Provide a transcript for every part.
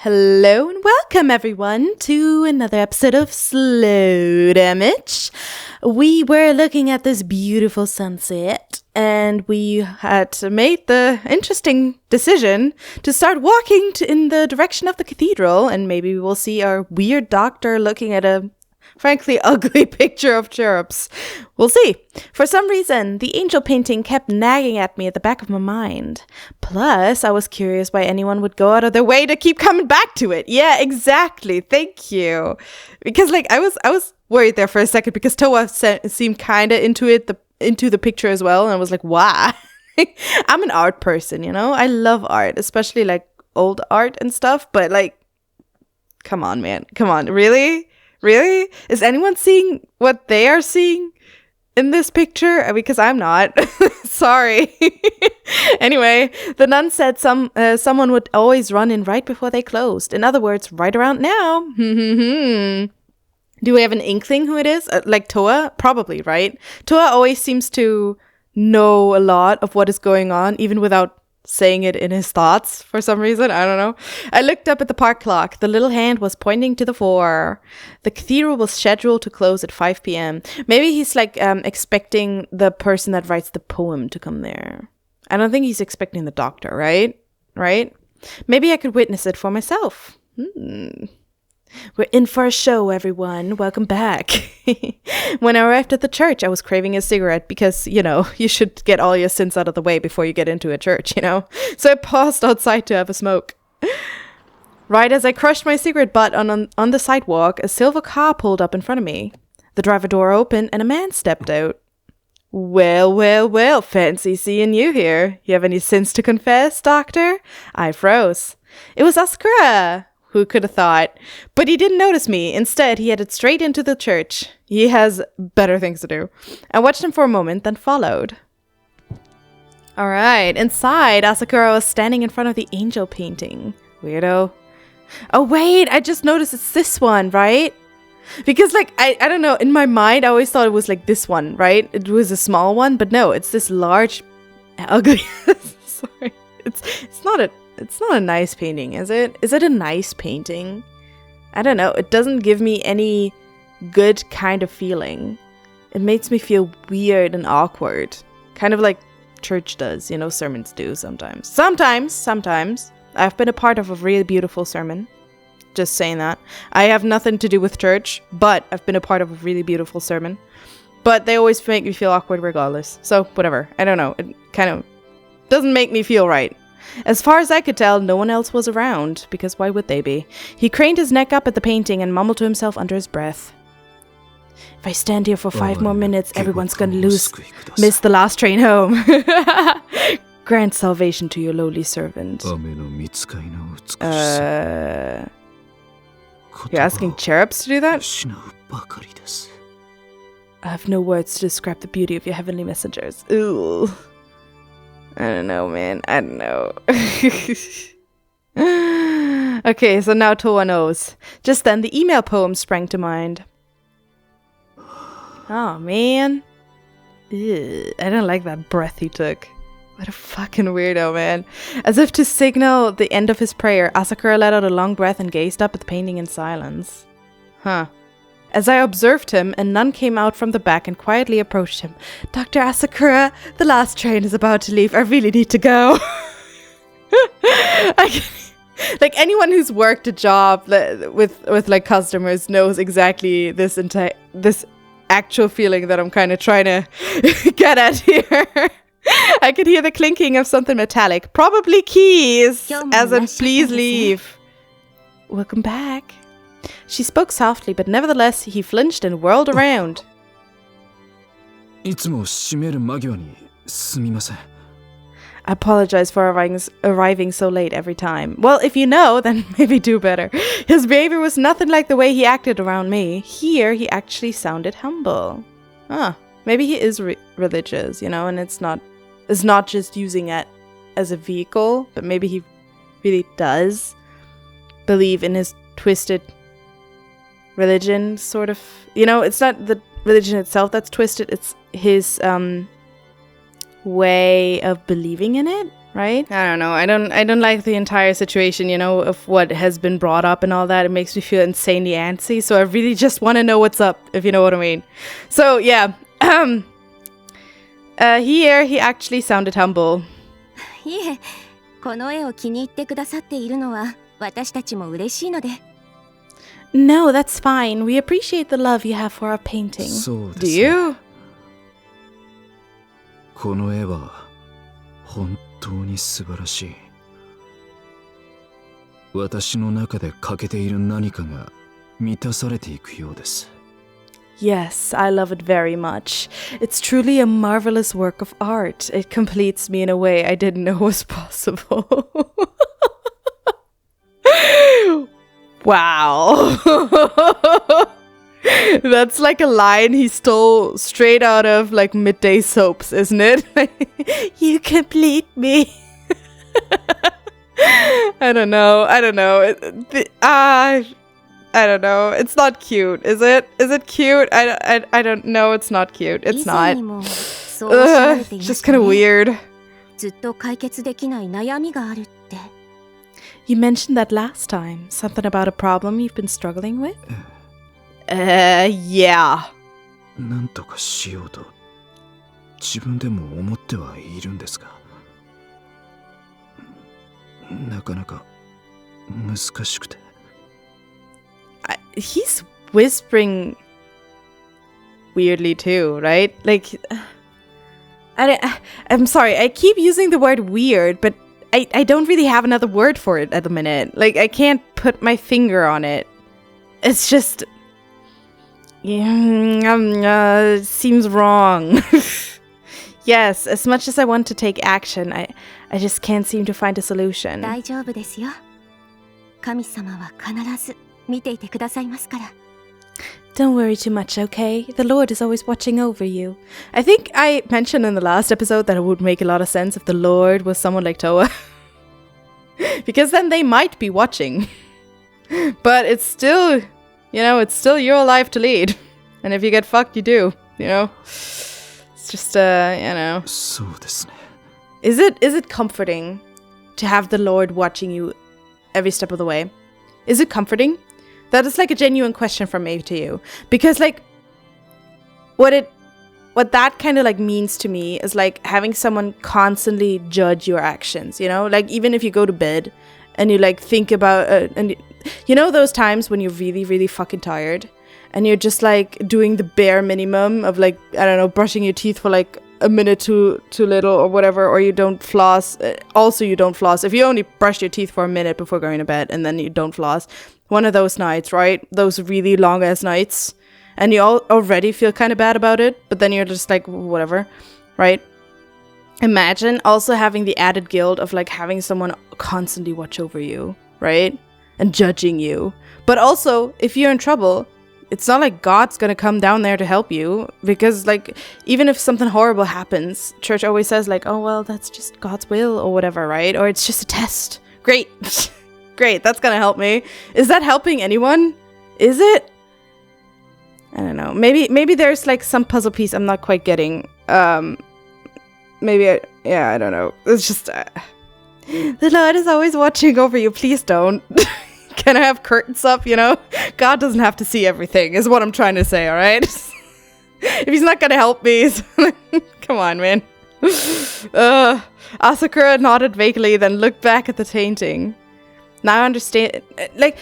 Hello and welcome everyone to another episode of Slow Damage. We were looking at this beautiful sunset and we had made the interesting decision to start walking in the direction of the cathedral, and maybe we will see our weird doctor looking at a frankly ugly picture of cherubs. We'll see. For some reason, the angel painting kept nagging at me at the back of my mind. Plus, I was curious why anyone would go out of their way to keep coming back to it. Yeah, exactly. Thank you. Because I was worried there for a second because Toa seemed kind of into the picture as well, and I was like, why? I'm an art person, you know? I love art, especially old art and stuff, but come on, man. Come on. Really? Really? Is anyone seeing what they are seeing in this picture? Because I'm not. Sorry. Anyway, the nun said someone would always run in right before they closed. In other words, right around now. Do we have an inkling who it is? Like Toa? Probably, right? Toa always seems to know a lot of what is going on, even without saying it in his thoughts for some reason. I don't know. I looked up at the park clock. The little hand was pointing to the 4. The cathedral was scheduled to close at 5 p.m. Maybe he's expecting the person that writes the poem to come there. I don't think he's expecting the doctor, right? Right? Maybe I could witness it for myself. We're in for a show, everyone. Welcome back. When I arrived at the church, I was craving a cigarette because, you should get all your sins out of the way before you get into a church, So I paused outside to have a smoke. Right as I crushed my cigarette butt on the sidewalk, a silver car pulled up in front of me. The driver door opened and a man stepped out. Well, fancy seeing you here. You have any sins to confess, doctor? I froze. It was Asakura. Who could have thought? But he didn't notice me. Instead, he headed straight into the church. He has better things to do. I watched him for a moment, then followed. Alright, inside, Asakura was standing in front of the angel painting. Weirdo. Oh wait, I just noticed it's this one, right? Because I don't know, in my mind, I always thought it was this one, right? It was a small one, but no, it's this large, ugly. Sorry. It's not a nice painting, is it? Is it a nice painting? I don't know. It doesn't give me any good kind of feeling. It makes me feel weird and awkward. Kind of like church does, sermons do sometimes. Sometimes. I've been a part of a really beautiful sermon. Just saying that. I have nothing to do with church, but I've been a part of a really beautiful sermon. But they always make me feel awkward regardless. So, whatever. I don't know. It kind of doesn't make me feel right. As far as I could tell, no one else was around, because why would they be? He craned his neck up at the painting and mumbled to himself under his breath. If I stand here for 5 more minutes, everyone's gonna miss the last train home. Grant salvation to your lowly servant. You're asking cherubs to do that? I have no words to describe the beauty of your heavenly messengers. Ooh. I don't know, man. I don't know. Okay, so now Toa knows. Just then, the email poem sprang to mind. Oh, man. Ew, I don't like that breath he took. What a fucking weirdo, man. As if to signal the end of his prayer, Asakura let out a long breath and gazed up at the painting in silence. Huh. As I observed him, a nun came out from the back and quietly approached him. Dr. Asakura, the last train is about to leave. I really need to go. Anyone who's worked a job with customers knows exactly this actual feeling that I'm kind of trying to get at here. I could hear the clinking of something metallic. Probably keys. As in, please leave. Welcome back. She spoke softly, but nevertheless, he flinched and whirled around. I apologize for arriving so late every time. Well, if you know, then maybe do better. His behavior was nothing like the way he acted around me. Here, he actually sounded humble. Maybe he is religious, and it's not just using it as a vehicle, but maybe he really does believe in his twisted religion, sort of. It's not the religion itself that's twisted, it's his way of believing in it, right? I don't know. I don't like the entire situation, you know, of what has been brought up and all that. It makes me feel insanely antsy. So I really just want to know what's up, if you know what I mean. So yeah, here he actually sounded humble. いえ、この絵を気に入ってくださっているのは私たちも嬉しいので。No, that's fine. We appreciate the love you have for our painting. そうです Do you? この絵は本当に素晴らしい。私の中で欠けている何かが満たされていくようです。Yes, I love it very much. It's truly a marvelous work of art. It completes me in a way I didn't know was possible. Wow. That's like a line he stole straight out of like midday soaps, isn't it? You complete me. I don't know. I don't know. It's not cute, is it? Is it cute? I don't know. It's not cute. It's not. Just kind of weird. ずっと解決できない悩みがあるって。You mentioned that last time. Something about a problem you've been struggling with? Yeah. なんとかしようと自分でも思ってはいるんですが、なかなか難しくて。He's whispering weirdly too, right? Like, I'm sorry, I keep using the word weird, but I don't really have another word for it at the minute. Like, I can't put my finger on it. It's just... it seems wrong. Yes, as much as I want to take action, I just can't seem to find a solution. 大丈夫ですよ。神様は必ず見ていてくださいますから。Don't worry too much, okay? The Lord is always watching over you. I think I mentioned in the last episode that it would make a lot of sense if the Lord was someone like Toa. Because then they might be watching. But it's still, you know, it's still your life to lead. And if you get fucked, you do, you know? It's just, you know. そうですね。Is it comforting to have the Lord watching you every step of the way? Is it comforting? That is like a genuine question from me to you. Because like what that kind of like means to me is like having someone constantly judge your actions, you know? Like even if you go to bed and you like think about and you know those times when you're really, really fucking tired and you're just like doing the bare minimum of like, I don't know, brushing your teeth for like a minute too little or whatever, or you don't floss. Also, you don't floss. If you only brush your teeth for a minute before going to bed and then you don't floss, one of those nights, right? Those really long ass nights, and you already feel kind of bad about it, but then you're just like, whatever, right? Imagine also having the added guilt of like having someone constantly watch over you, right? And judging you. But also, if you're in trouble, it's not like God's gonna come down there to help you, because like even if something horrible happens, church always says like, oh well, that's just God's will or whatever, right? Or it's just a test. Great. Great, that's gonna help me. Is that helping anyone? Is it? I don't know. Maybe there's like some puzzle piece I'm not quite getting. Maybe I don't know. It's just the Lord is always watching over you. Please don't. Can I have curtains up, you know? God doesn't have to see everything, is what I'm trying to say, alright? If he's not gonna help me, come on, man. Asakura nodded vaguely, then looked back at the painting. Now I understand, like,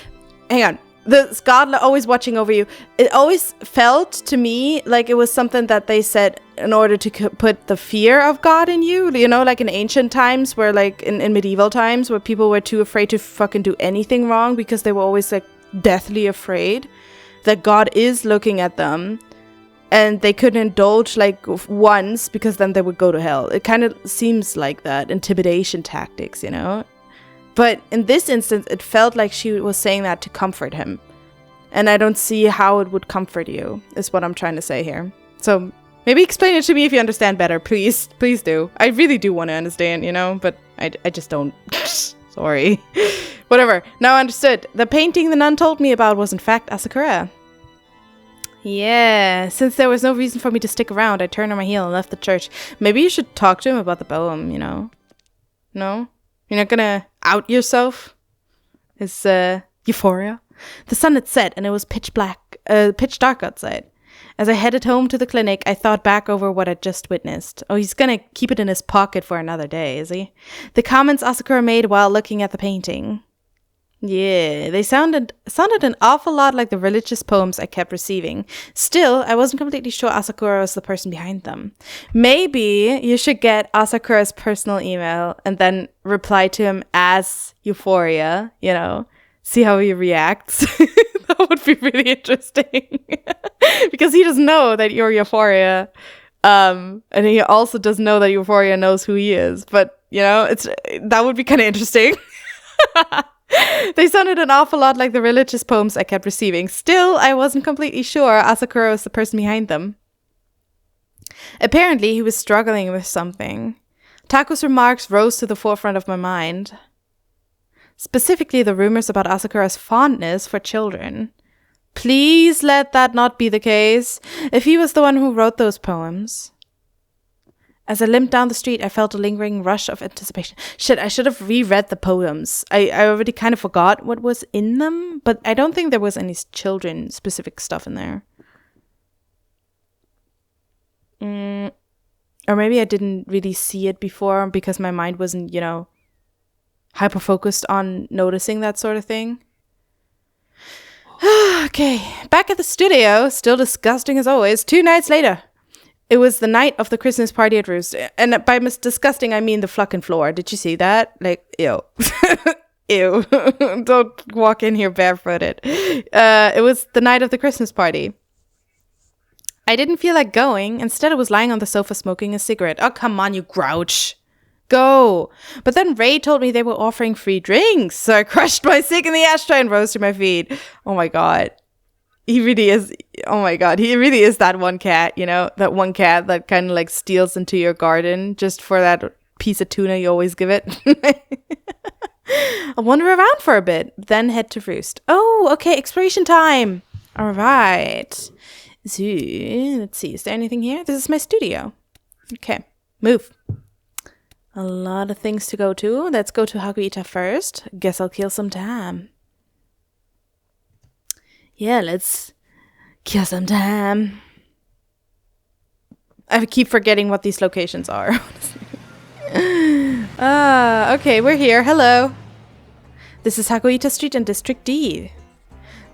hang on. The God always watching over you. It always felt to me like it was something that they said in order to put the fear of God in you. You know, like in ancient times where like in medieval times where people were too afraid to fucking do anything wrong because they were always like deathly afraid that God is looking at them and they couldn't indulge like once because then they would go to hell. It kind of seems like that. Intimidation tactics, you know? But in this instance, it felt like she was saying that to comfort him. And I don't see how it would comfort you, is what I'm trying to say here. So maybe explain it to me if you understand better. Please, please do. I really do want to understand, you know, but I just don't. Sorry. Whatever. Now I understood. The painting the nun told me about was in fact Asakura. Yeah, since there was no reason for me to stick around, I turned on my heel and left the church. Maybe you should talk to him about the poem, you know? No? You're not gonna out yourself? It's Euphoria. The sun had set and it was pitch dark outside. As I headed home to the clinic, I thought back over what I'd just witnessed. Oh, he's gonna keep it in his pocket for another day, is he? The comments Asakura made while looking at the painting. Yeah, they sounded an awful lot like the religious poems I kept receiving. Still, I wasn't completely sure Asakura was the person behind them. Maybe you should get Asakura's personal email and then reply to him as Euphoria, you know, see how he reacts. That would be really interesting. Because he doesn't know that you're Euphoria. And he also doesn't know that Euphoria knows who he is. But, you know, that would be kind of interesting. They sounded an awful lot like the religious poems I kept receiving. Still, I wasn't completely sure Asakura was the person behind them. Apparently, he was struggling with something. Taku's remarks rose to the forefront of my mind. Specifically, the rumors about Asakura's fondness for children. Please let that not be the case. If he was the one who wrote those poems. As I limped down the street, I felt a lingering rush of anticipation. Shit, I should have reread the poems. I already kind of forgot what was in them, but I don't think there was any children-specific stuff in there. Or maybe I didn't really see it before because my mind wasn't, you know, hyper-focused on noticing that sort of thing. Okay, back at the studio, still disgusting as always, 2 nights later. It was the night of the Christmas party at Roost. And by disgusting, I mean the fucking floor. Did you see that? Like, ew. Ew. Don't walk in here barefooted. It was the night of the Christmas party. I didn't feel like going. Instead, I was lying on the sofa smoking a cigarette. Oh, come on, you grouch. Go. But then Ray told me they were offering free drinks. So I crushed my cig in the ashtray and rose to my feet. Oh my God. He really is. Oh my God. He really is that one cat, you know, that one cat that kind of like steals into your garden just for that piece of tuna you always give it. I'll wander around for a bit, then head to Roost. Oh, okay. Exploration time. All right. So, let's see. Is there anything here? This is my studio. Okay. Move. A lot of things to go to. Let's go to Hakuita first. Guess I'll kill some time. Yeah, let's kill some time. I keep forgetting what these locations are. Okay, we're here. Hello. This is Hakuita Street in District D.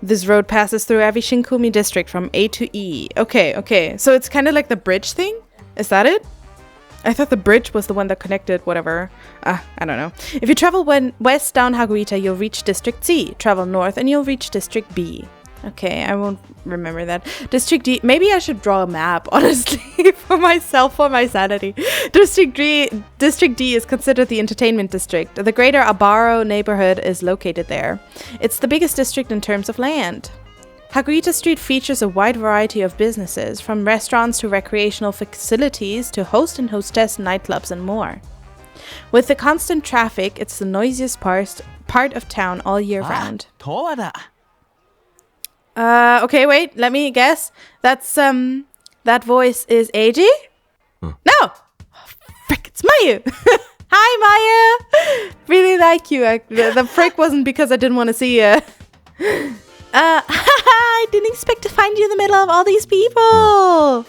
This road passes through every Shinkumi district from A to E. Okay. So it's kind of like the bridge thing? Is that it? I thought the bridge was the one that connected whatever. I don't know. If you travel west down Hakuita, you'll reach District C. Travel north and you'll reach District B. Okay, I won't remember that. District D. Maybe I should draw a map, honestly, for myself, for my sanity. District D is considered the entertainment district. The greater Abaro neighborhood is located there. It's the biggest district in terms of land. Hakuita Street features a wide variety of businesses, from restaurants to recreational facilities to host and hostess nightclubs and more. With the constant traffic, it's the noisiest part of town all year round. Okay, wait, let me guess. That's, that voice is Eiji? No! Oh, frick, it's Mayu! Hi, Mayu! Really like you. The frick wasn't because I didn't want to see you. I didn't expect to find you in the middle of all these people!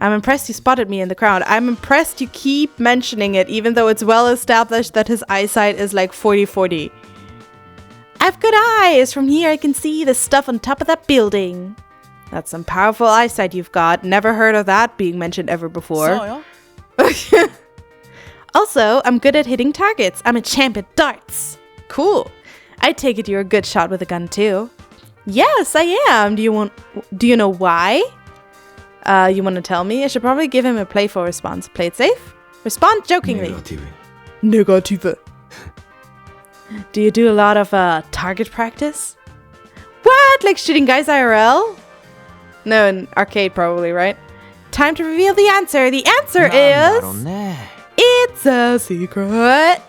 I'm impressed you spotted me in the crowd. I'm impressed you keep mentioning it, even though it's well established that his eyesight is like 40-40. I've good eyes. From here I can see the stuff on top of that building. That's some powerful eyesight you've got. Never heard of that being mentioned ever before. Also, I'm good at hitting targets. I'm a champ at darts. Cool. I take it you're a good shot with a gun too. Yes, I am. Do you know why? You want to tell me? I should probably give him a playful response. Play it safe. Respond jokingly. Negative. Do you do a lot of target practice? What? Like shooting guys IRL? No, in arcade probably, right? Time to reveal the answer. The answer is... It's a secret.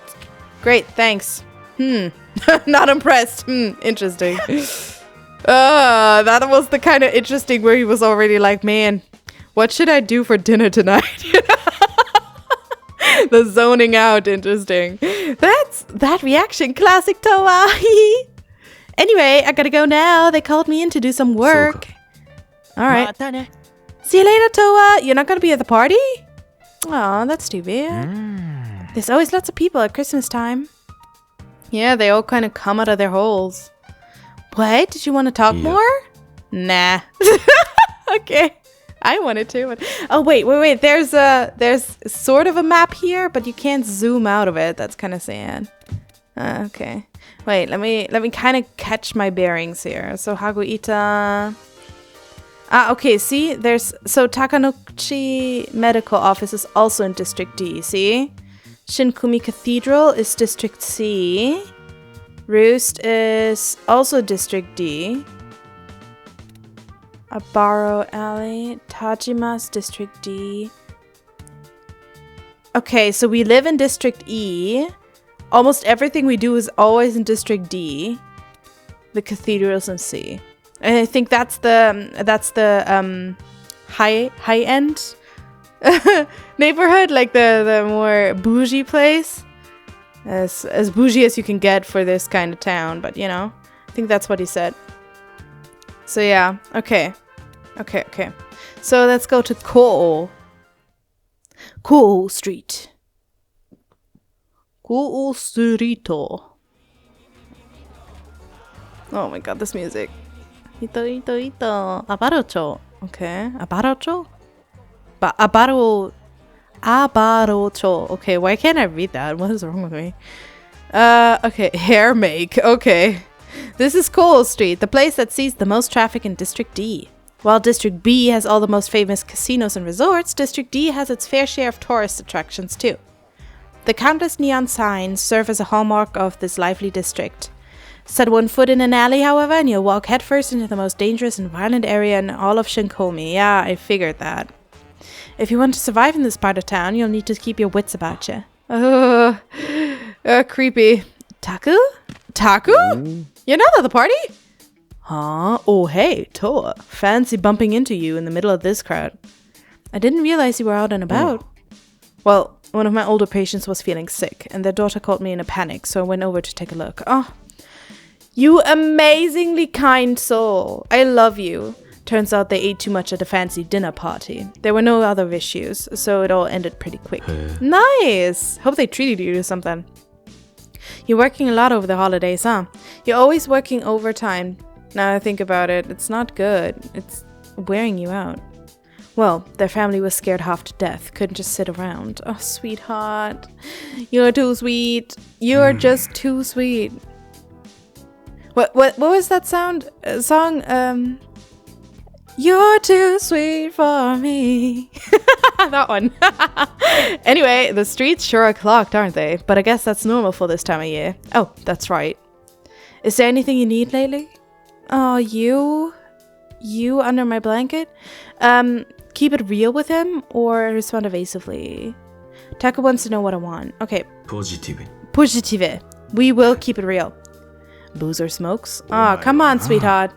Great, thanks. Not impressed. Interesting. That was the kind of interesting where he was already like, man, what should I do for dinner tonight? The zoning out, interesting. That reaction, classic Toa. Anyway, I gotta go now. They called me in to do some work. All right. See you later, Toa. You're not gonna be at the party? Oh, that's too bad. There's always lots of people at Christmas time. Yeah, they all kind of come out of their holes. What? Did you want to talk more? Nah. Okay. I wanted to. But oh, wait. There's sort of a map here, but you can't zoom out of it. That's kind of sad. Okay. Wait, let me kind of catch my bearings here. So Haguita. Okay, see? So Takanouchi Medical Office is also in District D, see? Shinkumi Cathedral is District C. Roost is also District D. Abaro Alley, Tajima's District D. Okay, so we live in District E. Almost everything we do is always in District D. The cathedral's in C. And I think that's the high end neighborhood, like the more bougie place. As bougie as you can get for this kind of town, but you know, I think that's what he said. So yeah, okay. So let's go to Ko'o Street. Ko'o Streeto. Oh my god, this music. Ito. Abarocho. Okay, Abarocho? Abarocho. Okay, why can't I read that? What is wrong with me? Okay, hair make. Okay. This is Ko'o Street, the place that sees the most traffic in District D. While District B has all the most famous casinos and resorts, District D has its fair share of tourist attractions too. The countless neon signs serve as a hallmark of this lively district. Set one foot in an alley, however, and you'll walk headfirst into the most dangerous and violent area in all of Shinkomi. Yeah, I figured that. If you want to survive in this part of town, you'll need to keep your wits about you. Creepy. Taku? You're not at the party? Huh? Oh, hey, Toa. Fancy bumping into you in the middle of this crowd. I didn't realize you were out and about. Well, one of my older patients was feeling sick, and their daughter called me in a panic, so I went over to take a look. Oh, you amazingly kind soul. I love you. Turns out they ate too much at a fancy dinner party. There were no other issues, so it all ended pretty quick. Nice! Hope they treated you to something. You're working a lot over the holidays, huh? You're always working overtime. Now I think about it, it's not good. It's wearing you out. Well, their family was scared half to death. Couldn't just sit around. Oh, sweetheart. You're too sweet. You're just too sweet. What was that song? You're too sweet for me. That one. Anyway, the streets sure are clogged, aren't they? But I guess that's normal for this time of year. Oh, that's right. Is there anything you need lately? Oh, you under my blanket? Keep it real with him or respond evasively? Taka wants to know what I want. Okay. Positive. We will keep it real. Booze or smokes? Oh, come on, sweetheart.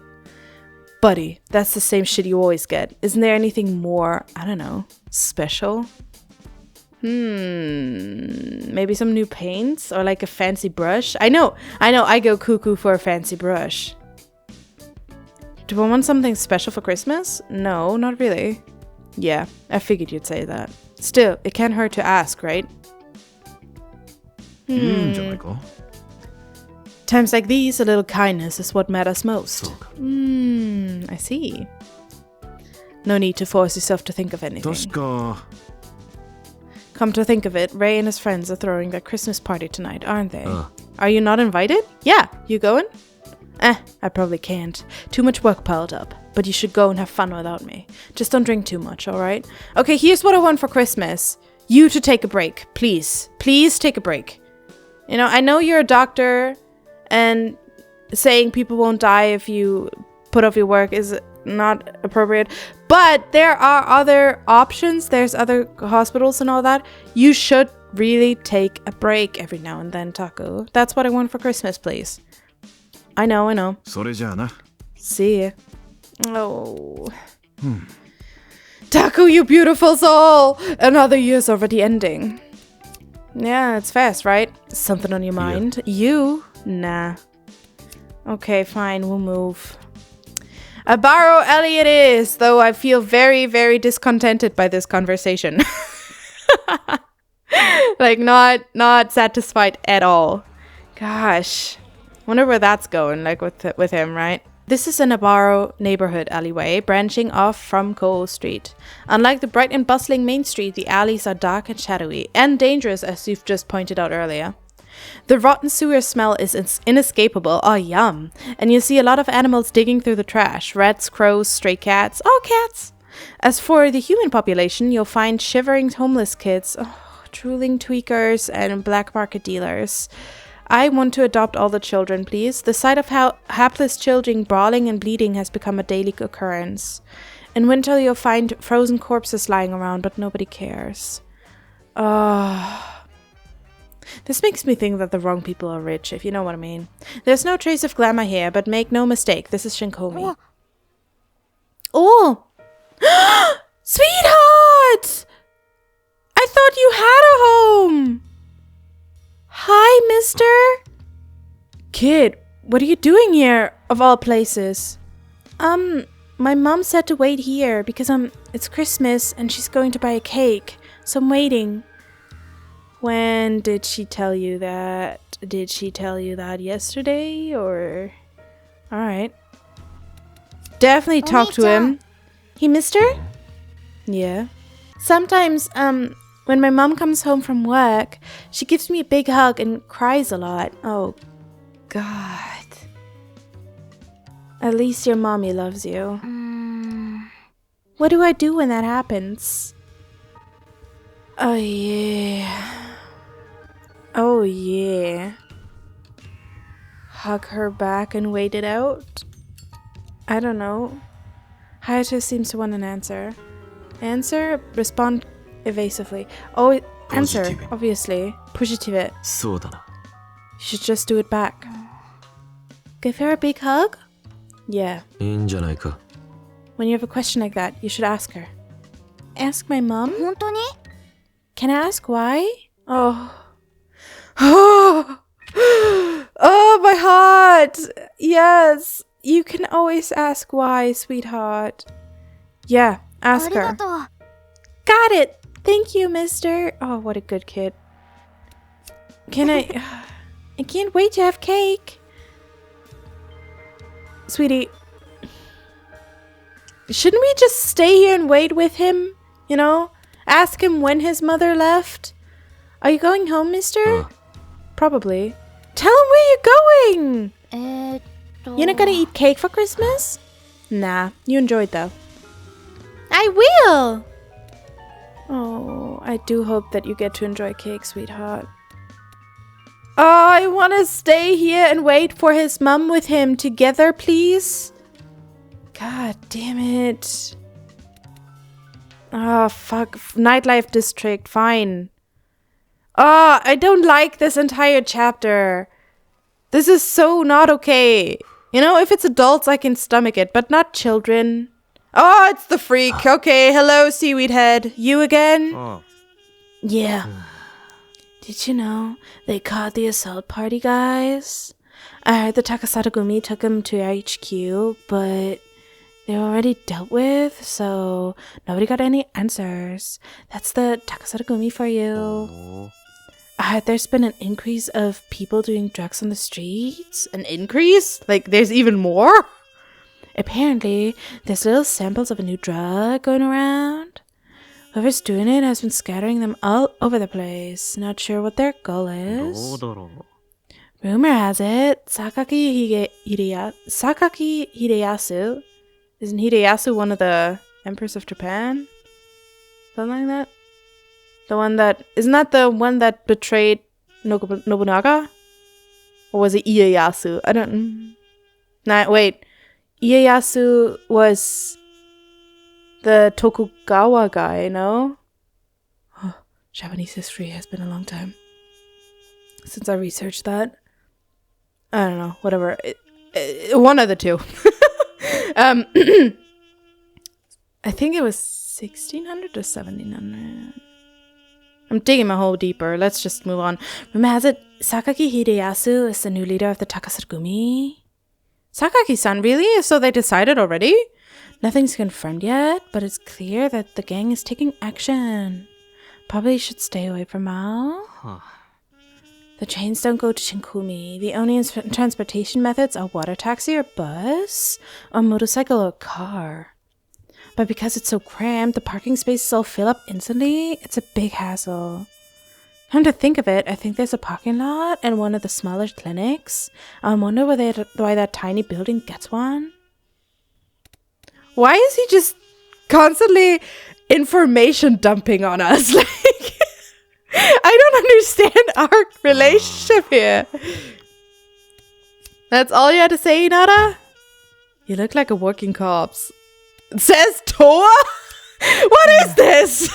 Buddy, that's the same shit you always get. Isn't there anything more, I don't know, special? Maybe some new paints or like a fancy brush? I know, I go cuckoo for a fancy brush. Do I want something special for Christmas? No, not really. Yeah, I figured you'd say that. Still, it can't hurt to ask, right? Times like these, a little kindness is what matters most. I see. No need to force yourself to think of anything. Come to think of it, Ray and his friends are throwing their Christmas party tonight, aren't they? Are you not invited? Yeah, you going? I probably can't. Too much work piled up. But you should go and have fun without me. Just don't drink too much, alright? Okay, here's what I want for Christmas. You to take a break. Please. Please take a break. You know, I know you're a doctor, and saying people won't die if you put off your work is not appropriate. But there are other options. There's other hospitals and all that. You should really take a break every now and then, Taku. That's what I want for Christmas, please. I know. See ya. Oh. Taku, you beautiful soul! Another year's already ending. Yeah, it's fast, right? Something on your mind? You? Nah. Okay, fine, we'll move. A borrow alley it is, though I feel very, very discontented by this conversation. Like, not satisfied at all. Gosh. Wonder where that's going, like, with him, right? This is a Navarro neighborhood alleyway, branching off from Cole Street. Unlike the bright and bustling main street, the alleys are dark and shadowy, and dangerous, as you've just pointed out earlier. The rotten sewer smell is inescapable. Oh, yum. And you see a lot of animals digging through the trash. Rats, crows, stray cats. Oh, cats! As for the human population, you'll find shivering homeless kids, drooling tweakers, and black market dealers. I want to adopt all the children, please. The sight of hapless children brawling and bleeding has become a daily occurrence. In winter, you'll find frozen corpses lying around, but nobody cares. This makes me think that the wrong people are rich, if you know what I mean. There's no trace of glamour here, but make no mistake, this is Shinkomi. Oh! Sweetheart! I thought you had a home! Hi, mister? Kid, what are you doing here, of all places? My mom said to wait here because, it's Christmas and she's going to buy a cake, so I'm waiting. When did she tell you that? Did she tell you that yesterday, or? Alright. Definitely talk to him. He missed her? Yeah. Sometimes, when my mom comes home from work, she gives me a big hug and cries a lot. Oh, God. At least your mommy loves you. What do I do when that happens? Oh, yeah. Oh, yeah. Hug her back and wait it out? I don't know. Hayato seems to want an answer. Answer? Respond evasively. Oh, answer, Positive. obviously. Positive. そうだな。 You should just do it back. Give her a big hug? Yeah. いいんじゃないか。 When you have a question like that, you should ask her. Ask my mom? 本当に？ Can I ask why? Oh. Oh, my heart. Yes. You can always ask why, sweetheart. Yeah, あ ask りが her. とう。 Got it. Thank you, mister. Oh, what a good kid. Can I... I can't wait to have cake. Sweetie. Shouldn't we just stay here and wait with him? You know? Ask him when his mother left? Are you going home, mister? Probably. Tell him where you're going. You're not gonna eat cake for Christmas? Nah, you enjoyed though. I will! Oh, I do hope that you get to enjoy cake, sweetheart. Oh, I want to stay here and wait for his mom with him together, please. God damn it. Oh, fuck. Nightlife district, fine. Oh, I don't like this entire chapter. This is so not okay. You know, if it's adults, I can stomach it, but not children. Oh, it's the freak. Okay, hello, seaweed head. You again? Yeah. Did you know they caught the assault party guys? I heard the Takasatagumi took them to HQ, but they were already dealt with, so nobody got any answers. That's the Takasatagumi for you. I heard there's been an increase of people doing drugs on the streets. An increase? Like, there's even more? Apparently, there's little samples of a new drug going around. Whoever's doing it has been scattering them all over the place. Not sure what their goal is. Rumor has it, Sakaki Hideyasu. Isn't Hideyasu one of the emperors of Japan? Something like that? The one that... Isn't that the one that betrayed Nobunaga? Or was it Ieyasu? I don't... Nah, wait. Ieyasu was the Tokugawa guy, no? Oh, Japanese history has been a long time since I researched that. I don't know, whatever. One of the two. I think it was 1600 or 1700. I'm digging my hole deeper. Let's just move on. Rumor has it Sakaki Hideyasu is the new leader of the Takasaragumi. Sakaki-san, really? So they decided already? Nothing's confirmed yet, but it's clear that the gang is taking action. Probably should stay away from Mao. Huh. The trains don't go to Shinkumi. The only transportation methods are water taxi or bus, or motorcycle or car. But because it's so cramped, the parking spaces all fill up instantly. It's a big hassle. Come to think of it, I think there's a parking lot and one of the smaller clinics. I wonder why that tiny building gets one. Why is he just constantly information dumping on us? Like, I don't understand our relationship here. That's all you had to say, Inara? You look like a working corpse. It says Toa? What is this?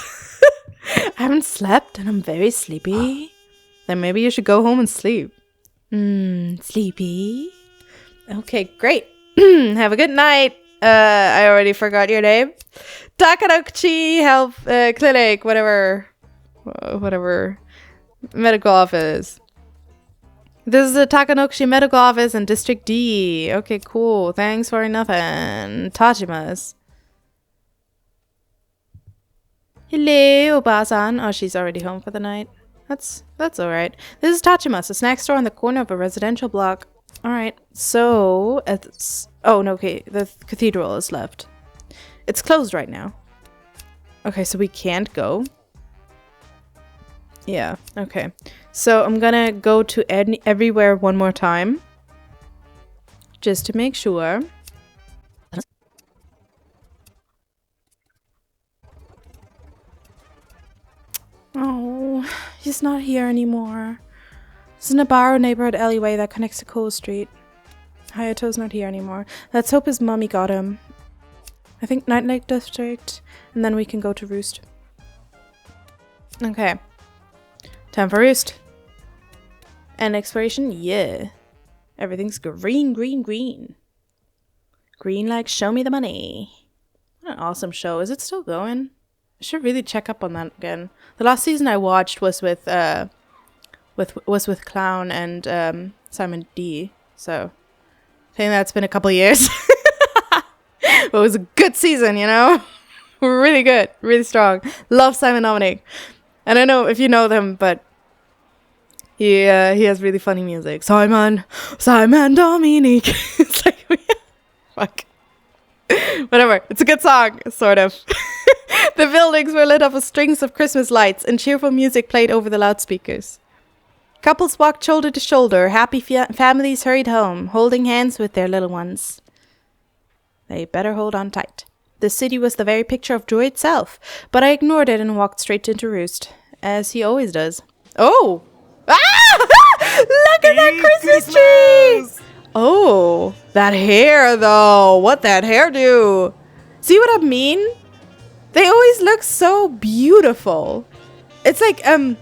I haven't slept and I'm very sleepy. Then maybe you should go home and sleep. Sleepy? Okay, great. Have a good night. I already forgot your name. Takanochi Health Clinic, whatever medical office. This is the Takanochi Medical Office in District D. Okay, cool. Thanks for nothing. Tajima's. Hello, Obasan. Oh, she's already home for the night. That's alright. This is Tachima's, a snack store on the corner of a residential block. Alright, so it's... Oh, no, okay. The cathedral is left. It's closed right now. Okay, so we can't go. Yeah, okay. So I'm gonna go to everywhere one more time. Just to make sure. Oh, he's not here anymore. This is Nabarro neighborhood alleyway that connects to Cole Street. Hayato's not here anymore. Let's hope his mommy got him. I think Night Lake District, and then we can go to Roost. Okay. Time for Roost. And exploration? Yeah. Everything's green, green, green. Green like show me the money. What an awesome show. Is it still going? I should really check up on that again. The last season I watched was with Clown and Simon D. So I think that's been a couple years. But it was a good season, you know? Really good, really strong. Love Simon Dominic. I don't know if you know them, but he has really funny music. Simon Dominic. It's like fuck. Whatever. It's a good song, sort of. The buildings were lit up with strings of Christmas lights and cheerful music played over the loudspeakers. Couples walked shoulder to shoulder. Happy families hurried home, holding hands with their little ones. They better hold on tight. The city was the very picture of joy itself, but I ignored it and walked straight into Roost, as he always does. Oh! Ah! Look at that Christmas tree! Oh, that hair though. What that hair do? See what I mean? They always look so beautiful. It's like I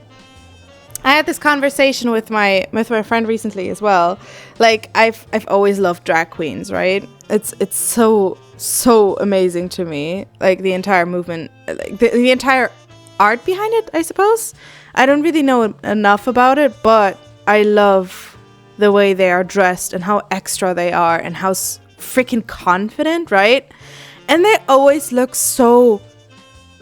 had this conversation with my friend recently as well. Like I've always loved drag queens, right? It's so amazing to me. Like the entire movement, like the entire art behind it, I suppose. I don't really know enough about it, but I love the way they are dressed and how extra they are and how freaking confident, right? And they always look so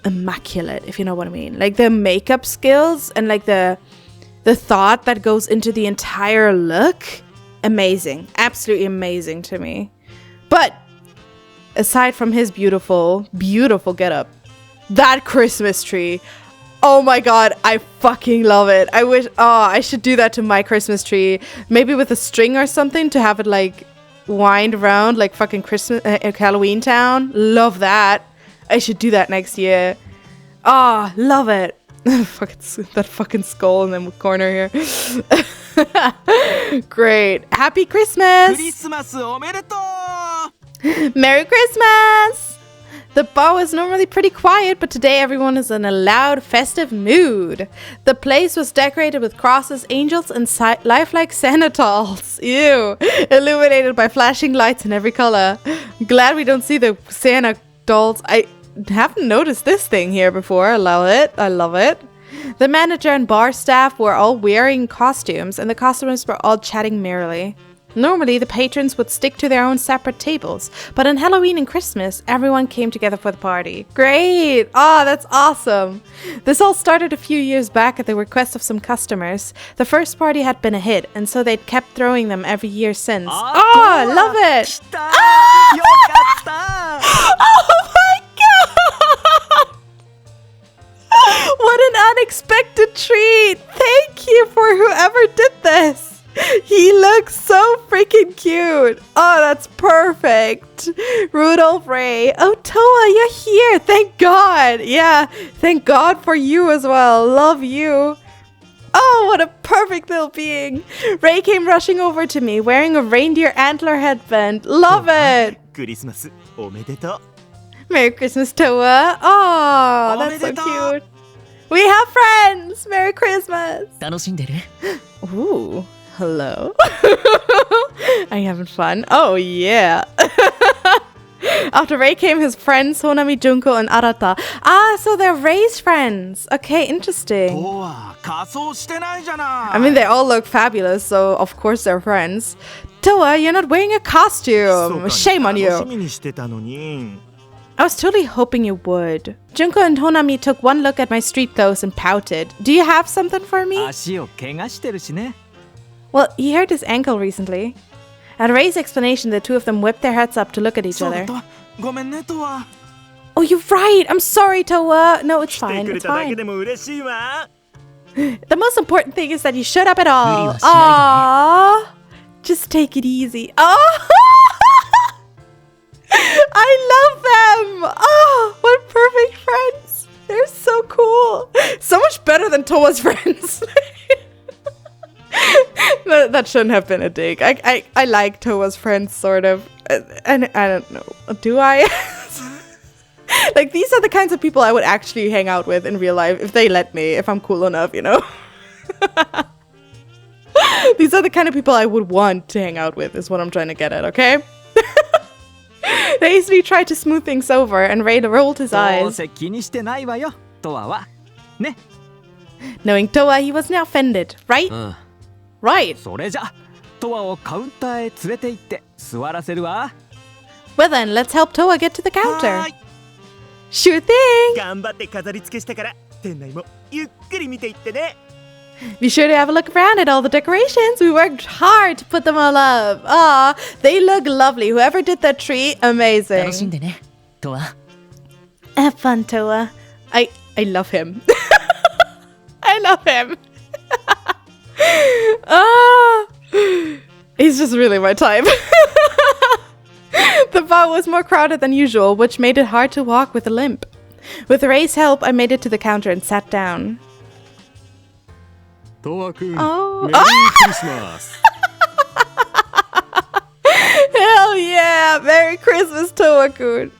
immaculate, if you know what I mean. Like the makeup skills and like the thought that goes into the entire look, amazing. Absolutely amazing to me. But aside from his beautiful, beautiful getup, that Christmas tree, oh my god, I fucking love it. I wish, I should do that to my Christmas tree. Maybe with a string or something to have it like wind around like fucking Christmas, Halloween Town. Love that. I should do that next year. Love it. That fucking skull in the corner here. Great. Happy Christmas. Merry Christmas. The bar was normally pretty quiet, but today everyone is in a loud, festive mood. The place was decorated with crosses, angels, and lifelike Santa dolls. Ew. Illuminated by flashing lights in every color. Glad we don't see the Santa dolls. I haven't noticed this thing here before. I love it. I love it. The manager and bar staff were all wearing costumes, and the customers were all chatting merrily. Normally, the patrons would stick to their own separate tables, but on Halloween and Christmas, everyone came together for the party. Great! Oh, that's awesome! This all started a few years back at the request of some customers. The first party had been a hit, and so they'd kept throwing them every year since. Oh, I love it! Ah! Oh my god! What an unexpected treat! Thank you for whoever did this! He looks so freaking cute. Oh, that's perfect. Rudolph Ray. Oh, Toa, you're here. Thank God. Yeah, thank God for you as well. Love you. Oh, what a perfect little being. Ray came rushing over to me wearing a reindeer antler headband. Love it. Christmas おめでとう Merry Christmas, Toa. Oh, that's so cute. We have friends. Merry Christmas. 楽しんでる Ooh, hello. Are you having fun? Oh, yeah. After Ray came his friends, Honami, Junko, and Arata. Ah, so they're Ray's friends. Okay, interesting. とは仮装してないじゃない I mean, they all look fabulous, so of course they're friends. Toa, you're not wearing a costume. Shame on 楽し you. みにしてたのに I was totally hoping you would. Junko and Honami took one look at my street clothes and pouted. Do you have something for me? 足を怪我してるしね Well, he hurt his ankle recently. At Ray's explanation, the two of them whipped their heads up to look at each そうだ other. とごめんねとは Oh, you're right. I'm sorry, Toa. No, it's 来て fine. くれ It's ただけ fine. でも嬉しいわ The most important thing is that you showed up at all. 無理はしないでね。 Aww. Just take it easy. Oh, I love them. Oh, what perfect friends. They're so cool. So much better than Toa's friends. That shouldn't have been a dig. I like Toa's friends, sort of. And I don't know. Do I? Like, these are the kinds of people I would actually hang out with in real life if they let me, if I'm cool enough, you know? These are the kind of people I would want to hang out with, is what I'm trying to get at, okay? They easily tried to smooth things over, and Ray rolled his どう eyes. せ気にしてないわよとはね Knowing Toa, he wasn't offended, right? うん Right. それじゃトアをカウンターへ連れて行って座らせるわ Well then, let's help Toa get to the は counter. ーい Sure thing. 頑張って飾り付けしたから店内もゆっくり見ていってね Be sure to have a look around at all the decorations. We worked hard to put them all up. Aw, they look lovely. Whoever did that tree, 楽しん amazing. でねトア Have fun, Toa. I love him. I love him. Ah, he's just really my type. The bar was more crowded than usual, which made it hard to walk with a limp. With Ray's help, I made it to the counter and sat down. トワくん、 Oh. メリークリスマス Hell yeah! Merry Christmas, Toa-kun.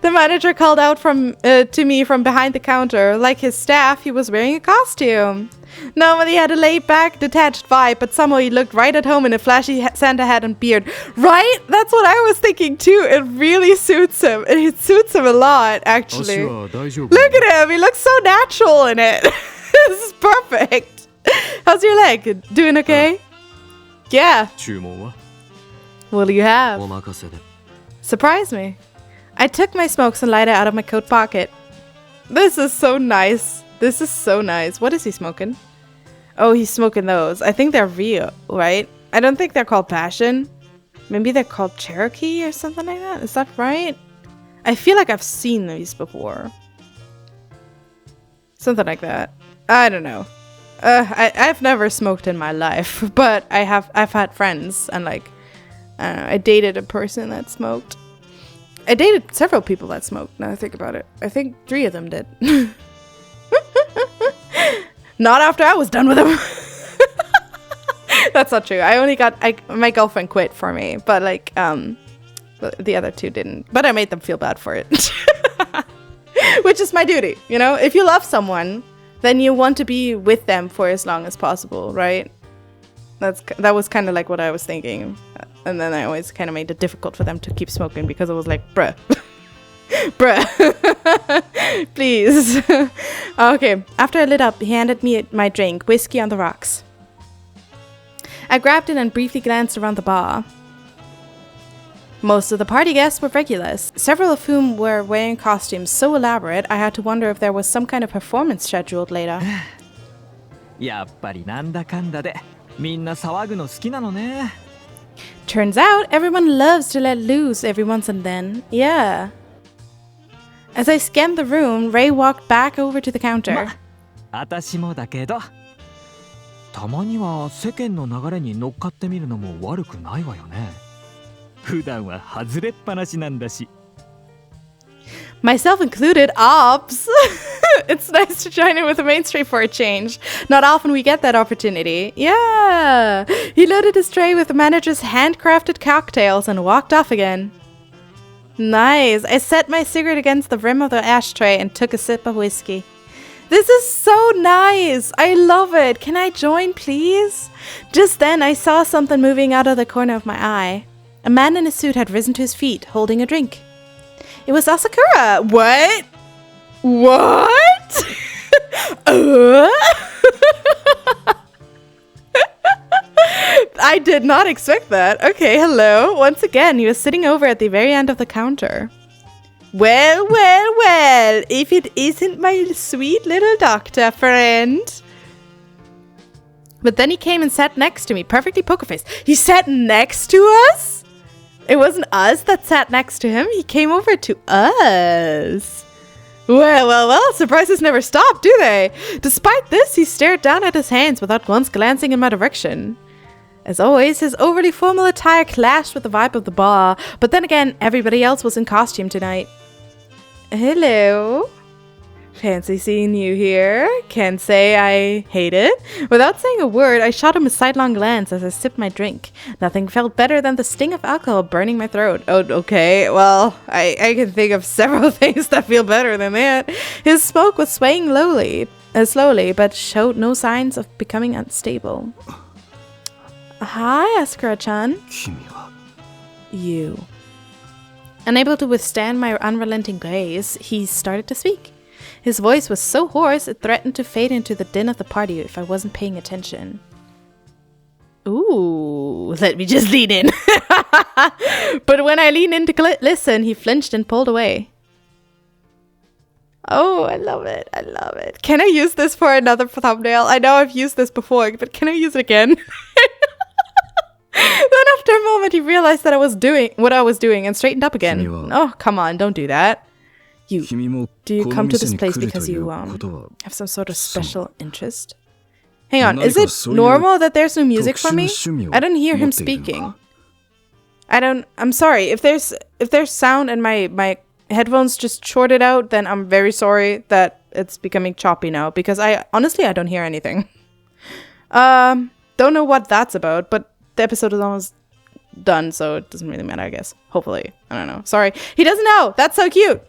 The manager called out to me from behind the counter. Like his staff, he was wearing a costume. Normally he had a laid-back, detached vibe, but somehow he looked right at home in a flashy Santa hat and beard. Right? That's what I was thinking too. It really suits him. It suits him a lot, 足 actually. は大丈夫 Look at him. He looks so natural in it. This is perfect. How's your leg? Doing okay? Yeah. 注文は What do you have? お任せで Surprise me. I took my smokes and lighter out of my coat pocket. This is so nice. This is so nice. What is he smoking? Oh, he's smoking those. I think they're real, right? I don't think they're called Passion. Maybe they're called Cherokee or something like that. Is that right? I feel like I've seen these before. Something like that. I don't know. I've never smoked in my life, but I've had friends and like I don't know, I dated a person that smoked. I dated several people that smoked, now I think about it. I think 3 of them did. Not after I was done with them. That's not true. My girlfriend quit for me, but like the other 2 didn't. But I made them feel bad for it. Which is my duty, you know? If you love someone, then you want to be with them for as long as possible, right? That was kind of like what I was thinking. And then I always kind of made it difficult for them to keep smoking because I was like, bruh. Bruh. Please. Okay, after I lit up, he handed me my drink, whiskey on the rocks. I grabbed it and briefly glanced around the bar. Most of the party guests were regulars, several of whom were wearing costumes so elaborate I had to wonder if there was some kind of performance scheduled later. やっぱりなんだかんだでみんな騒ぐの好きなのね。 Turns out everyone loves to let loose every once and then. Yeah. As I scanned the room, Ray walked back over to the counter. 私もだけどたまには世間の流れに乗っかってみるのも悪くないわよね。普段は外れっぱなしなんだし。 Myself included, ops. It's nice to join in with the mainstream for a change. Not often we get that opportunity. Yeah. He loaded his tray with the manager's handcrafted cocktails and walked off again. Nice. I set my cigarette against the rim of the ashtray and took a sip of whiskey. This is so nice. I love it. Can I join, please? Just then, I saw something moving out of the corner of my eye. A man in a suit had risen to his feet, holding a drink. It was Asakura. What? What? I did not expect that. Okay, hello. Once again, he was sitting over at the very end of the counter. Well, well, well. If it isn't my sweet little doctor friend. But then he came and sat next to me, perfectly poker faced. He sat next to us? It wasn't us that sat next to him. He came over to us. Well, well, well. Surprises never stop, do they? Despite this, he stared down at his hands without once glancing in my direction. As always, his overly formal attire clashed with the vibe of the bar. But then again, everybody else was in costume tonight. Hello. Fancy seeing you here. Can't say I hate it. Without saying a word, I shot him a sidelong glance as I sipped my drink. Nothing felt better than the sting of alcohol burning my throat. Oh, okay. Well, I can think of several things that feel better than that. His smoke was swaying slowly, but showed no signs of becoming unstable. Hi, Asakura-chan. 君は You. Unable to withstand my unrelenting gaze, he started to speak. His voice was so hoarse it threatened to fade into the din of the party if I wasn't paying attention. Ooh, let me just lean in. But when I leaned in to listen, he flinched and pulled away. Oh, I love it. I love it. Can I use this for another thumbnail? I know I've used this before, but can I use it again? Then after a moment, he realized that I was doing what I was doing and straightened up again. Oh, come on, don't do that. Do you come to this place because you have some sort of special interest? Hang on, is it normal that there's no music for me? I don't hear him speaking. I'm sorry. If there's sound and my headphones just shorted out, then I'm very sorry that it's becoming choppy now because I don't hear anything. Don't know what that's about, but the episode is almost done, so it doesn't really matter, I guess. Hopefully. I don't know. Sorry. He doesn't know. That's so cute.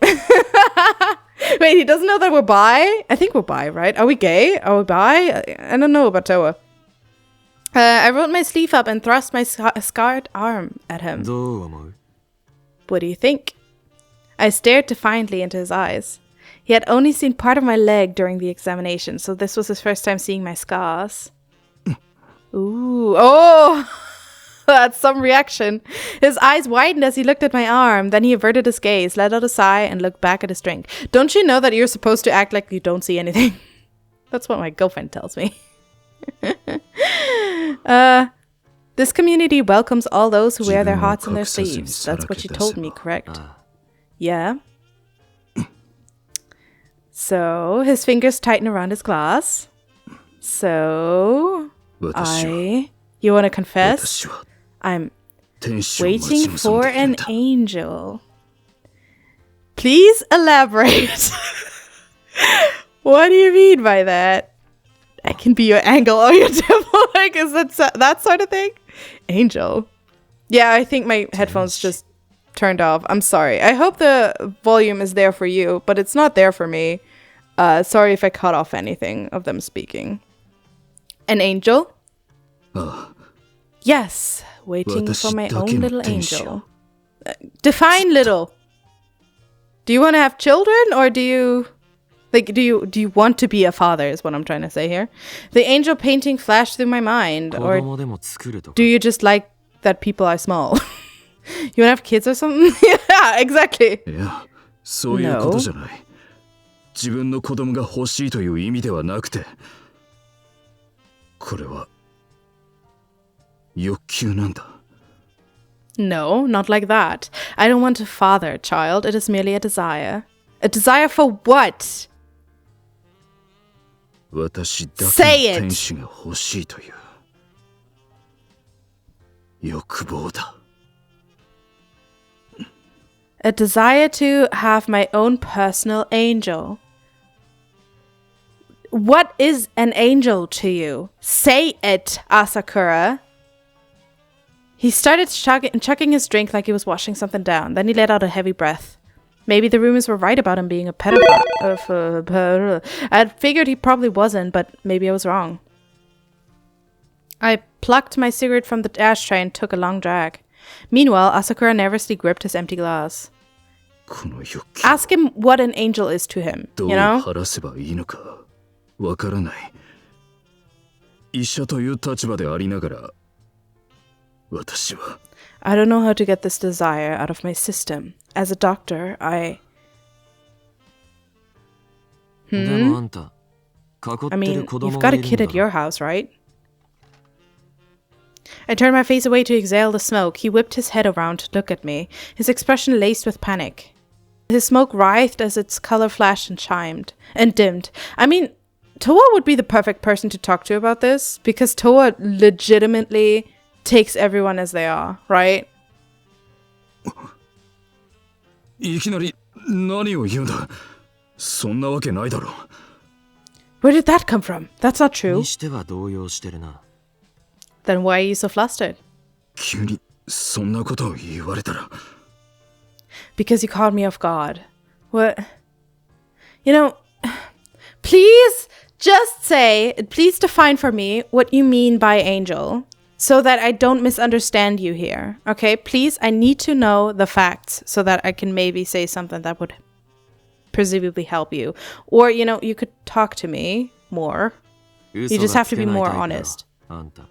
Wait, he doesn't know that we're bi? I think we're bi, right? Are we gay? Are we bi? I don't know about Toa. I rolled my sleeve up and thrust my scarred arm at him. どう思う? What do you think? I stared defiantly into his eyes. He had only seen part of my leg during the examination, so this was his first time seeing my scars. Ooh. Oh! That's some reaction. His eyes widened as he looked at my arm. Then he averted his gaze, let out a sigh, and looked back at his drink. Don't you know that you're supposed to act like you don't see anything? That's what my girlfriend tells me. This community welcomes all those who wear their hearts on their sleeves. That's what she told me, correct? Yeah. So, his fingers tighten around his glass. So, you want to confess? I'm waiting for an angel. Please elaborate. What do you mean by that? I can be your angle or your devil. Like, is that sort of thing? Angel. Yeah, I think my headphones just turned off. I'm sorry. I hope the volume is there for you, but it's not there for me. Sorry if I cut off anything of them speaking. An angel? Yes, waiting for my own little angel. Define little. Do you want to have children, or do you Like, do you want to be a father is what I'm trying to say here. The angel painting flashed through my mind. Or do you just like that people are small? You want to have kids or something? Yeah, exactly. いや、そういうことじゃない。自分の子供が欲しいという意味ではなくて、これは欲求なんだ。No, not like that. I don't want to father a child. It is merely a desire. A desire for what? 私だけの Say it. 天使が欲しいという欲望だ。A desire to have my own personal angel. What is an angel to you? Say it, Asakura. He started chucking his drink like he was washing something down. Then he let out a heavy breath. Maybe the rumors were right about him being a pedophile. I figured he probably wasn't, but maybe I was wrong. I plucked my cigarette from the ashtray and took a long drag. Meanwhile, Asakura nervously gripped his empty glass. この欲求 Ask him what an angel is to him, どう you know? 晴らせばいいのかわからない。医者という立場でありながら、私は I don't know how to get this desire out of my system. As a doctor, I... でもあんた、囲 I ってる mean, 子 you've 供 got が a いる kid ん at だ your ろ。 house, right? I turned my face away to exhale the smoke. He whipped his head around to look at me, his expression laced with panic. His smoke writhed as its color flashed and chimed and dimmed. I mean, Toa would be the perfect person to talk to about this because Toa legitimately takes everyone as they are, right? いきなり何を言うんだ。そんなわけないだろ。 Where did that come from? That's not true. にしては動揺してるな。 Then why are you so flustered? 急にそんなことを言われたら。 Because you caught me off guard. What? You know, please just say, please define for me what you mean by angel so that I don't misunderstand you here. Okay, please, I need to know the facts so that I can maybe say something that would presumably help you. Or, you know, you could talk to me more. You just have to be more honest. あんた。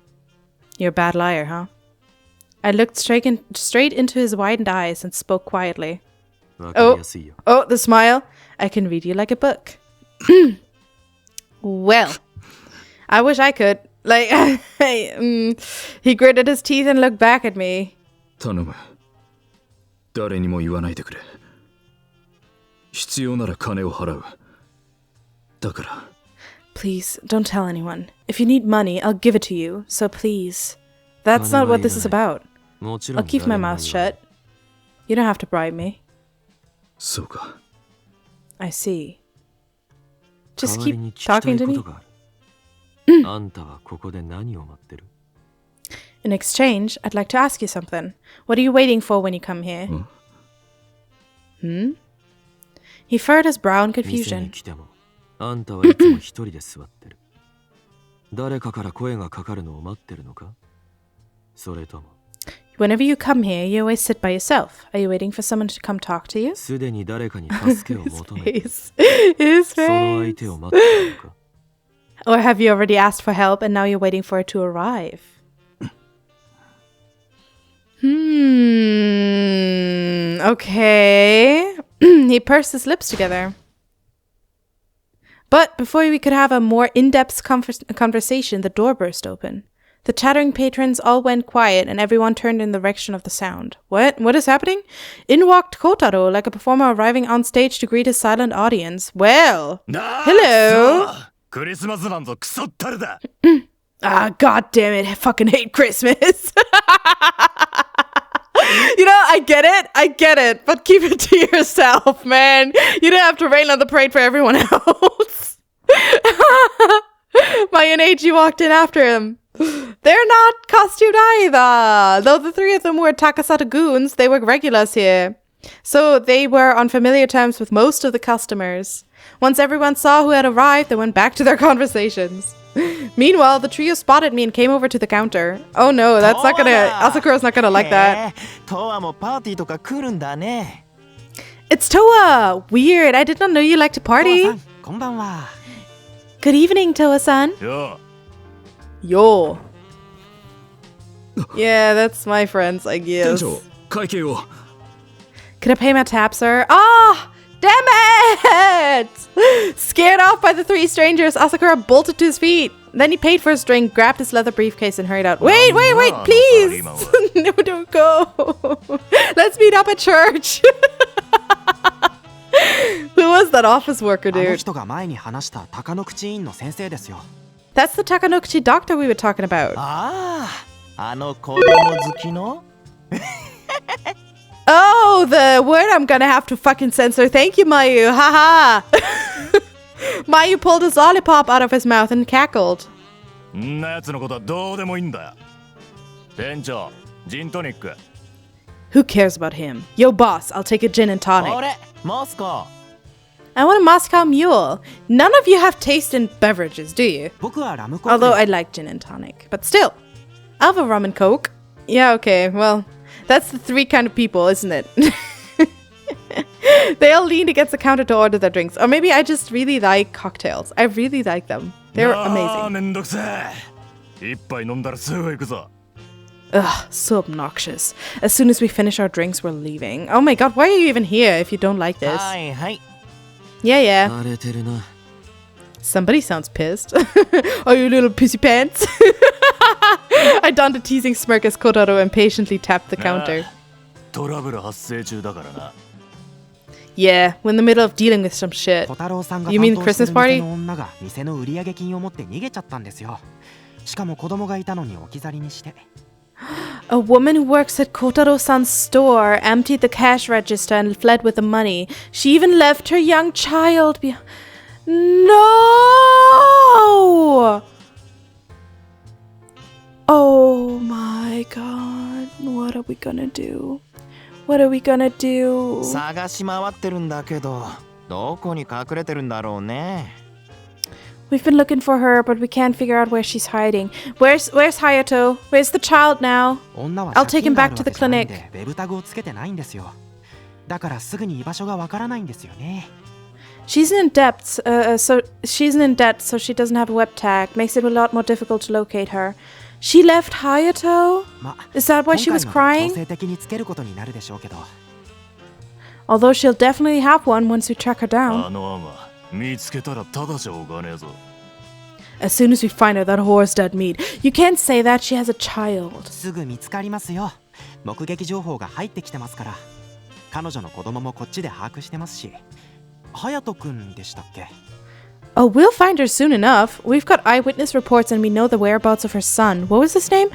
You're a bad liar, huh? I looked straight into his widened eyes and spoke quietly. わかりやすいよ。 Oh, the smile. I can read you like a book. Well, I wish I could. Like, he gritted his teeth and looked back at me. 頼む。誰にも言わないでくれ。必要なら金を払う。だから。 Please, don't tell anyone. If you need money, I'll give it to you. So please. That's not what this is about. もちろ I'll ん keep my 誰にも mouth 言わない shut. You don't have to bribe me. そうか。 I see. 代 Just わり keep に聞きた talking い to こ me. とがある。あんたはここで何を待ってる？ In exchange, I'd like to ask you something. What are you waiting for when you come here? He furrowed his brow in 店 confusion. に来ても、あんたはいつも一人で座ってる。誰かから声がかかるのを待ってるのか？それとも、 Whenever you come here, you always sit by yourself. Are you waiting for someone to come talk to you? すでに誰かに助けを求めている。 His その相 face. 手を待っているのか？ Or have you already asked for help and now you're waiting for it to arrive? Okay. He pursed his lips together. But before we could have a more in-depth conversation, the door burst open. The chattering patrons all went quiet and everyone turned in the direction of the sound. What? What is happening? In walked Kotaro like a performer arriving on stage to greet his silent audience. Well, hello. クリスマスなんぞクソったれだ。 Ah, god damn it. I fucking hate Christmas. You know, I get it, but keep it to yourself, man. You don't have to rain on the parade for everyone else. My NHG walked in after him. They're not costumed either. Though the three of them were Takasata goons, they were regulars here. So they were on familiar terms with most of the customers. Once everyone saw who had arrived, they went back to their conversations. Meanwhile, the trio spotted me and came over to the counter. Oh no, that's not gonna... Asakura's not gonna like that. トアもパーティーとか来るんだね。 It's Toa! Weird, I did not know you liked to トア party. さん、こんばんは。 Good evening, Toa-san. よ Yo. Yeah, that's my friends, I 店 guess. 長会計を Could I pay my tab, sir? Ah! Damn it! Scared off by the three strangers, Asakura bolted to his feet. Then he paid for his drink, grabbed his leather briefcase, and hurried out. Wait, please! No, don't go. Let's meet up at church. Who was that office worker, あの dude? 人が前に話した高野口院の先生ですよ。 That's the Takanokuchi doctor we were talking about. ああ、あの子供好きの Oh, the word I'm gonna have to fucking censor. Thank you, Mayu. Haha. Mayu pulled his lollipop out of his mouth and cackled. んなやつのことはどうでもいいんだよ店長ジントニック Who cares about him? Yo, boss, I'll take a gin and tonic. 俺モスコ I want a Moscow Mule. None of you have taste in beverages, do you? 僕はラムコーク Although で I like gin and tonic. But still, I'll have a rum and coke. Yeah, okay, well, that's the three kind of people, isn't it? They all leaned against the counter to order their drinks. Or maybe I just really like cocktails. I really like them. They're ああ amazing. めんどくせえ一杯飲んだらすぐ行くぞ Ugh, so obnoxious. As soon as we finish our drinks, we're leaving. Oh my god, why are you even here if you don't like this? はいはい Yeah, yeah. 慣れてるな Somebody sounds pissed. Are you little pissy pants? I donned a teasing smirk as Kotaro impatiently tapped the counter. トラブル発生中だからな Yeah, we're in the middle of dealing with some shit. 小太郎さんが You 担 mean 当して Christmas る party? 店の女が店の売上金を持って逃げちゃったんですよ。しかも子供がいたのに置き去りにして。 A woman who works at Kotaro-san's store emptied the cash register and fled with the money. She even left her young child behind. No! Oh my god. What are we gonna do? What are we gonna do? 探し回ってるんだけどどこに隠れてるんだろうね We've been looking for her, but we can't figure out where she's hiding. Where's Hayato? Where's the child now? 女は I'll 借 take him 金があ back る to わ the けじゃないん clinic. でウェブタグをつけてないんですよ。だからすぐに居場所がわからないんですよね。 She's in debt, so she doesn't have a web tag. Makes it a lot more difficult to locate her. She left Hayato? ま、 Is that why 今 she 回 was ので crying? 強制的につけることになるでしょうけど。 Although she'll definitely have one once we track her あ down. の案は見つけたらただじゃおかねえぞ As soon as we find her, that whore's dead meat. You can't say that, she has a child. すぐ見つかりますよ。目撃情報が入ってきてますから。彼女の子供もこっちで把握してますし。隼人くんでしたっけ？ Oh, we'll find her soon enough. We've got eyewitness reports and we know the whereabouts of her son. What was his name?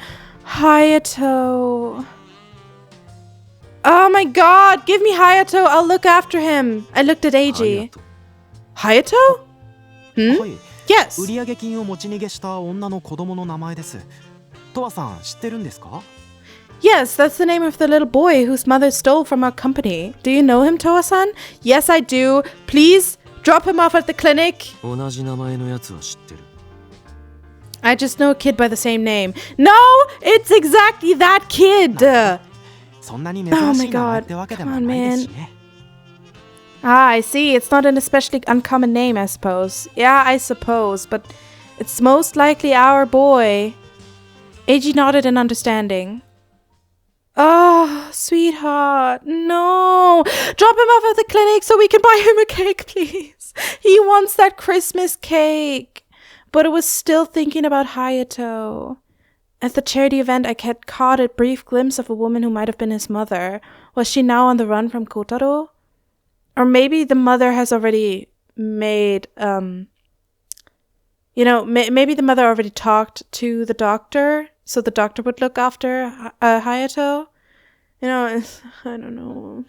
Hayato. Oh my god, give me Hayato. I'll look after him. I looked at Eiji. Hayato? は Hmm? い。 Yes. 売上金を持ち逃げした女の子供の名前です。トワさん知ってるんですか？ Yes, that's the name of the little boy whose mother stole from our company. Do you know him, Toa-san? Yes, I do. Please drop him off at the clinic. 同じ名前のやつは知ってる I just know a kid by the same name. No, it's exactly that kid. そんなに珍しい名前ってわけでもないですしね。 Ah, I see. It's not an especially uncommon name, I suppose. Yeah, I suppose, but it's most likely our boy. Eiji nodded in understanding. Oh, sweetheart, no. Drop him off at the clinic so we can buy him a cake, please. He wants that Christmas cake. But I was still thinking about Hayato. At the charity event, I caught a brief glimpse of a woman who might have been his mother. Was she now on the run from Kotaro? Or maybe the mother has already made, maybe the mother already talked to the doctor, so the doctor would look after Hayato. I don't know.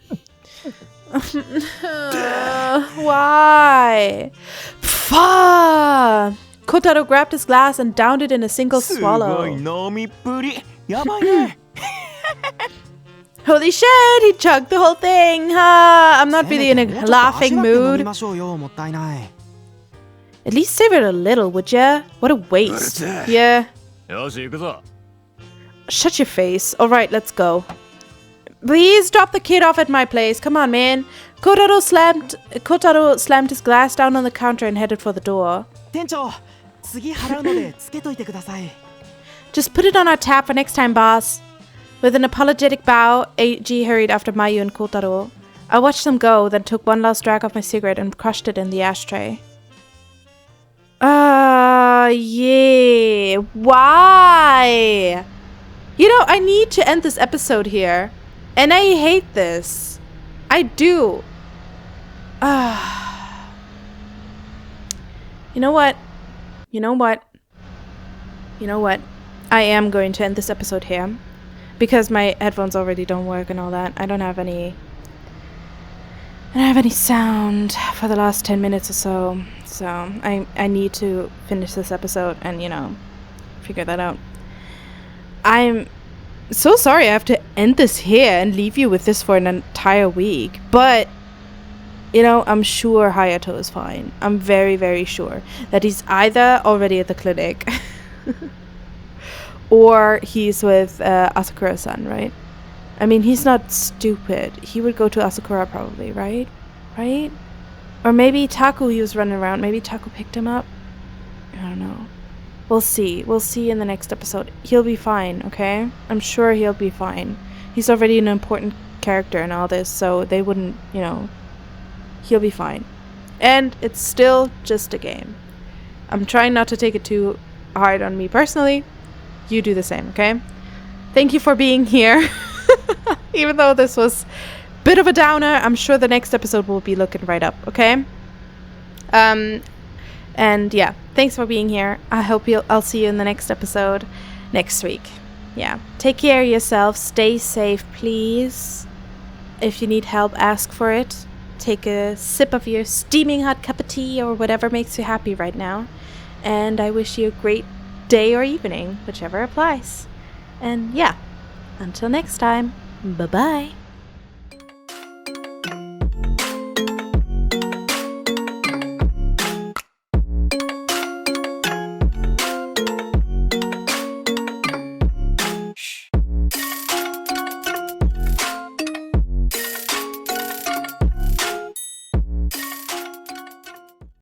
Why? Pfah! Kotaro grabbed his glass and downed it in a single すご swallow. い飲みっぷりやばいね Holy shit, he chugged the whole thing. I'm not せ really め in て a もうちょっと味 laughing わって飲み mood. ましょうよ。もったいない。 At least savor it a little, would ya? What a waste. Yeah. よし行くぞ Shut your face. Alright, let's go. Please drop the kid off at my place. Come on, man. Kotaro slammed his glass down on the counter and headed for the door. 店長、次払うのでつけといてください。 Just put it on our tab for next time, boss. With an apologetic bow, AG hurried after Mayu and Kotaro. I watched them go, then took one last drag of my cigarette and crushed it in the ashtray. Yeah. Why? You know, I need to end this episode here. And I hate this. I do. You know what? You know what? You know what? I am going to end this episode here. Because my headphones already don't work and all that. I don't have any sound for the last 10 minutes or so. So I need to finish this episode and, you know, figure that out. I'm so sorry I have to end this here and leave you with this for an entire week. But, you know, I'm sure Hayato is fine. I'm very, very sure that he's either already at the clinic or he's with Asakura-san, right? I mean, he's not stupid. He would go to Asakura probably, right? Right? Or maybe Taku, he was running around. Maybe Taku picked him up. I don't know. We'll see. We'll see in the next episode. He'll be fine, okay? I'm sure he'll be fine. He's already an important character in all this, so they wouldn't, you know... He'll be fine. And it's still just a game. I'm trying not to take it too hard on me personally. You do the same, okay? Thank you for being here. Even though this was a bit of a downer, I'm sure the next episode will be looking right up, okay? And yeah, thanks for being here. I hope I'll see you in the next episode next week. Yeah, take care of yourself. Stay safe, please. If you need help, ask for it. Take a sip of your steaming hot cup of tea or whatever makes you happy right now. And I wish you a great day or evening, whichever applies. And yeah, until next time, bye-bye.